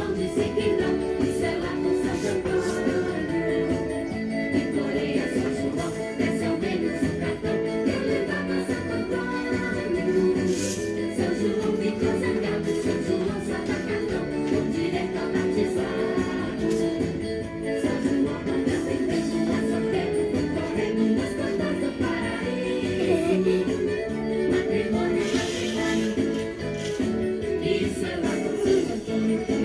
João disse que não, isso é lá com Santo Antônio. Em Coreia, São João, desce ao menos um cartão, ele levava Santo Antônio. São João ficou zangado, São João solta cartão, com direito ao batizado. São João manda vender uma solteira, correndo nas costas do paraíso. Matrimônio, isso é lá com Santo Antônio.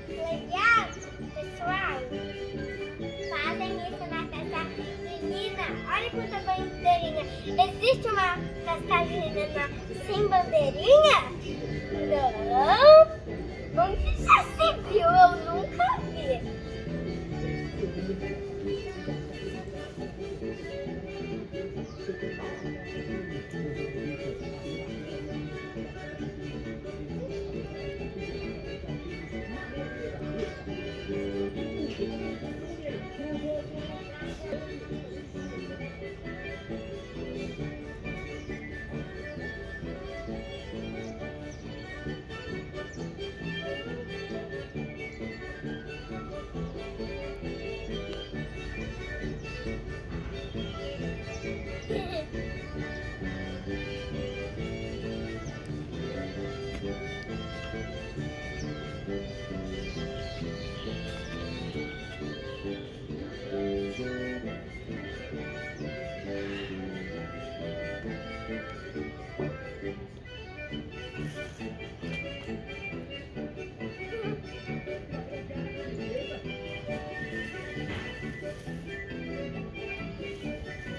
Legal, pessoal. Fazem isso na festa junina. Olha quanta bandeirinha. Existe uma festa junina sem bandeirinha? Não. Onde já se viu?